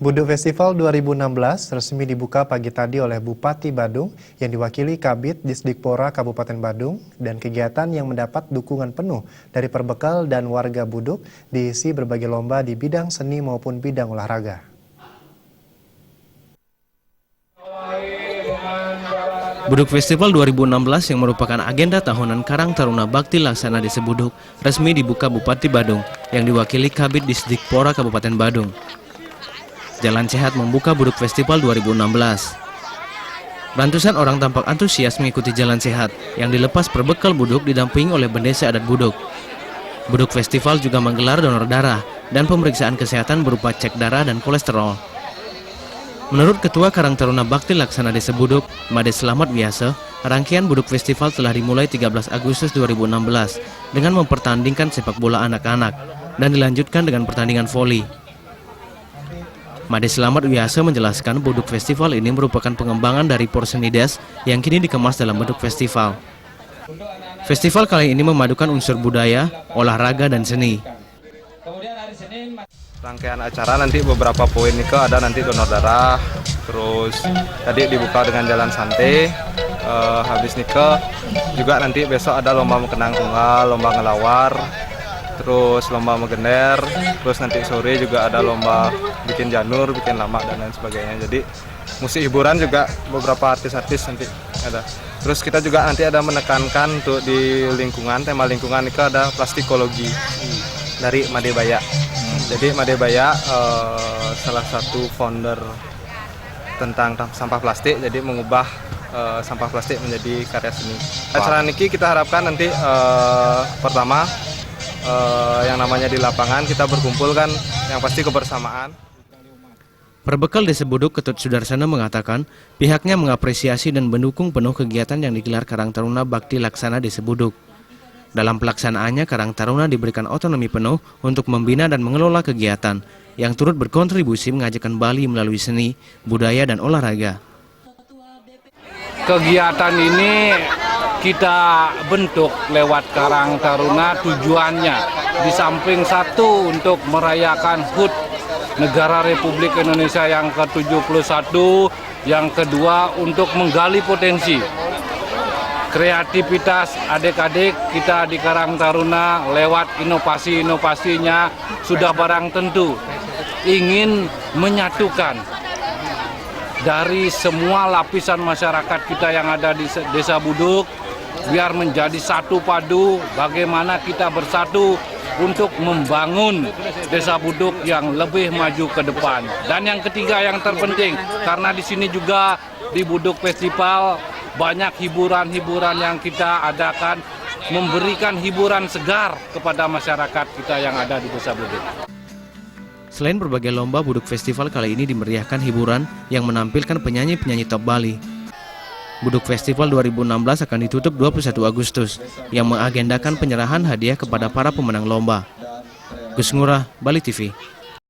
Buduk Festival 2016 resmi dibuka pagi tadi oleh Bupati Badung yang diwakili Kabid Disdikpora Kabupaten Badung, dan kegiatan yang mendapat dukungan penuh dari perbekal dan warga Buduk diisi berbagai lomba di bidang seni maupun bidang olahraga. Buduk Festival 2016 yang merupakan agenda tahunan Karang Taruna Bakti Laksana Desa Buduk resmi dibuka Bupati Badung yang diwakili Kabid Disdikpora Kabupaten Badung. Jalan Sehat membuka Buduk Festival 2016. Ratusan orang tampak antusias mengikuti Jalan Sehat yang dilepas perbekal Buduk didampingi oleh bendesa adat Buduk. Buduk Festival juga menggelar donor darah dan pemeriksaan kesehatan berupa cek darah dan kolesterol. Menurut Ketua Karang Taruna Bakti Laksana Desa Buduk, Made Selamat Wiase, rangkaian Buduk Festival telah dimulai 13 Agustus 2016 dengan mempertandingkan sepak bola anak-anak dan dilanjutkan dengan pertandingan voli. Made Selamat Wiase menjelaskan Buduk Festival ini merupakan pengembangan dari Porsenides yang kini dikemas dalam bentuk festival. Festival kali ini memadukan unsur budaya, olahraga, dan seni. Rangkaian acara nanti beberapa poin ini ada nanti donor darah, terus tadi dibuka dengan jalan santai, habis nikah juga nanti besok ada lomba mengenang tunggal, lomba ngelawar, terus lomba megender, terus nanti sore juga ada lomba bikin janur, bikin lamak dan lain sebagainya. Jadi musik hiburan juga beberapa artis-artis nanti ada. Terus kita juga nanti ada menekankan untuk di lingkungan, tema lingkungan itu ada plastikologi dari Made Baya. Jadi Made Baya salah satu founder tentang sampah plastik, jadi mengubah sampah plastik menjadi karya seni. Acara niki kita harapkan nanti pertama yang namanya di lapangan kita berkumpul kan, yang pasti kebersamaan. Perbekal Desa Buduk Ketut Sudarsana mengatakan pihaknya mengapresiasi dan mendukung penuh kegiatan yang digelar Karang Taruna Bakti Laksana Desa Buduk. Dalam pelaksanaannya, Karang Taruna diberikan otonomi penuh untuk membina dan mengelola kegiatan yang turut berkontribusi mengajarkan Bali melalui seni, budaya, dan olahraga. Kegiatan ini kita bentuk lewat Karang Taruna, tujuannya di samping satu untuk merayakan HUT Negara Republik Indonesia yang ke-71, yang kedua untuk menggali potensi kreativitas adik-adik kita di Karang Taruna lewat inovasi-inovasinya sudah barang tentu ingin menyatukan dari semua lapisan masyarakat kita yang ada di Desa Buduk biar menjadi satu padu, bagaimana kita bersatu untuk membangun Desa Buduk yang lebih maju ke depan. Dan yang ketiga yang terpenting, karena di sini juga di Buduk Festival banyak hiburan-hiburan yang kita adakan, memberikan hiburan segar kepada masyarakat kita yang ada di Desa Buduk. Selain berbagai lomba, Buduk Festival kali ini dimeriahkan hiburan yang menampilkan penyanyi-penyanyi top Bali. Buduk Festival 2016 akan ditutup 21 Agustus yang mengagendakan penyerahan hadiah kepada para pemenang lomba. Gus Ngurah, Bali TV.